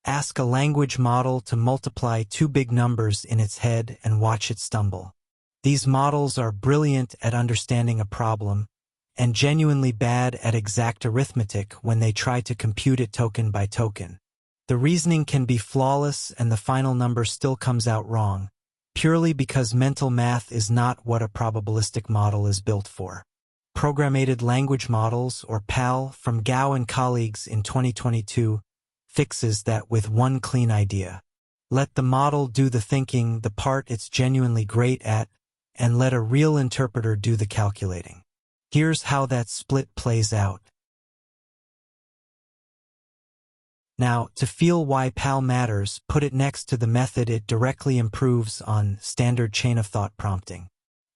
Ask a language model to multiply two big numbers in its head and watch it stumble. These models are brilliant at understanding a problem and genuinely bad at exact arithmetic when they try to compute it token by token. The reasoning can be flawless and the final number still comes out wrong, purely because mental math is not what a probabilistic model is built for. Programmated Language Models, or PAL, from Gao and colleagues in 2022, fixes that with one clean idea. Let the model do the thinking, the part it's genuinely great at, and let a real interpreter do the calculating. Here's how that split plays out. Now, to feel why PAL matters, put it next to the method it directly improves on: standard chain of thought prompting.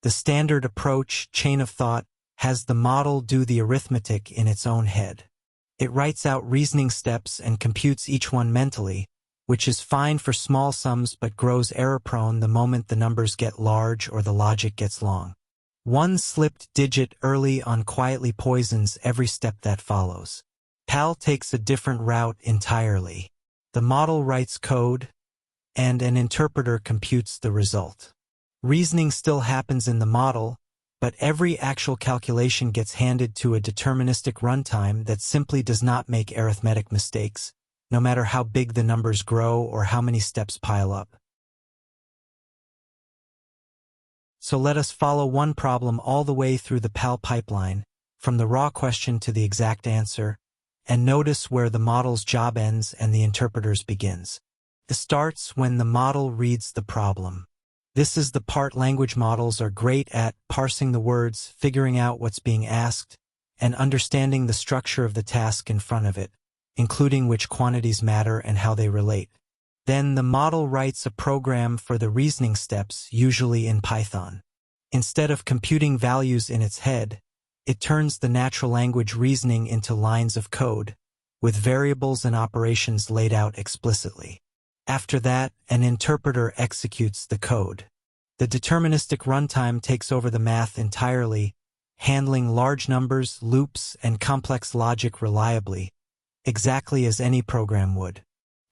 The standard approach, chain of thought, has the model do the arithmetic in its own head. It writes out reasoning steps and computes each one mentally, which is fine for small sums but grows error-prone the moment the numbers get large or the logic gets long. One slipped digit early on quietly poisons every step that follows. PAL takes a different route entirely. The model writes code, and an interpreter computes the result. Reasoning still happens in the model, but every actual calculation gets handed to a deterministic runtime that simply does not make arithmetic mistakes, no matter how big the numbers grow or how many steps pile up. So let us follow one problem all the way through the PAL pipeline, from the raw question to the exact answer, and notice where the model's job ends and the interpreter's begins. It starts when the model reads the problem. This is the part language models are great at: parsing the words, figuring out what's being asked, and understanding the structure of the task in front of it, including which quantities matter and how they relate. Then the model writes a program for the reasoning steps, usually in Python. Instead of computing values in its head, it turns the natural language reasoning into lines of code, with variables and operations laid out explicitly. After that, an interpreter executes the code. The deterministic runtime takes over the math entirely, handling large numbers, loops, and complex logic reliably, exactly as any program would.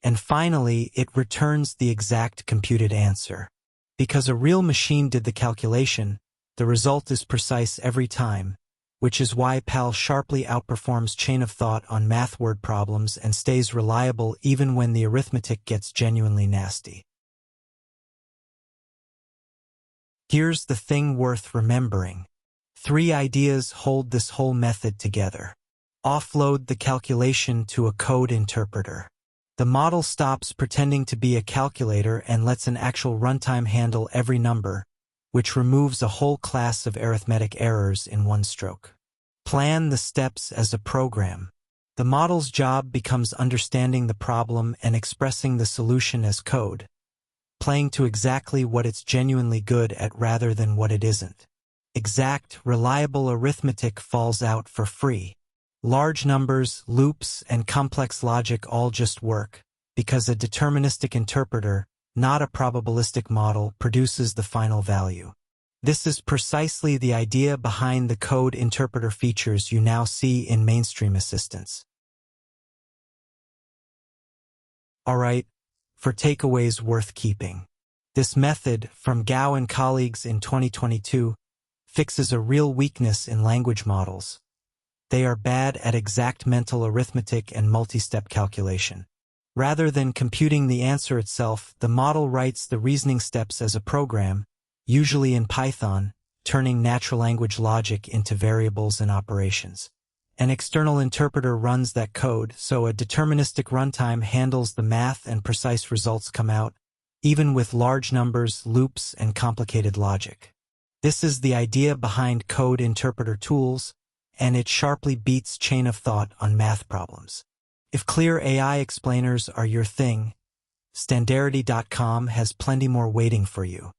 And finally, it returns the exact computed answer. Because a real machine did the calculation, the result is precise every time, which is why PAL sharply outperforms chain of thought on math word problems and stays reliable even when the arithmetic gets genuinely nasty. Here's the thing worth remembering. 3 ideas hold this whole method together. Offload the calculation to a code interpreter. The model stops pretending to be a calculator and lets an actual runtime handle every number, which removes a whole class of arithmetic errors in one stroke. Plan the steps as a program. The model's job becomes understanding the problem and expressing the solution as code, playing to exactly what it's genuinely good at rather than what it isn't. Exact, reliable arithmetic falls out for free. Large numbers, loops, and complex logic all just work, because a deterministic interpreter, not a probabilistic model, produces the final value. This is precisely the idea behind the code interpreter features you now see in mainstream assistants. Alright, for takeaways worth keeping. This method, from Gao and colleagues in 2022, fixes a real weakness in language models. They are bad at exact mental arithmetic and multi-step calculation. Rather than computing the answer itself, the model writes the reasoning steps as a program, usually in Python, turning natural language logic into variables and operations. An external interpreter runs that code, so a deterministic runtime handles the math and precise results come out, even with large numbers, loops, and complicated logic. This is the idea behind code interpreter tools, and it sharply beats chain of thought on math problems. If clear AI explainers are your thing, Standarity.com has plenty more waiting for you.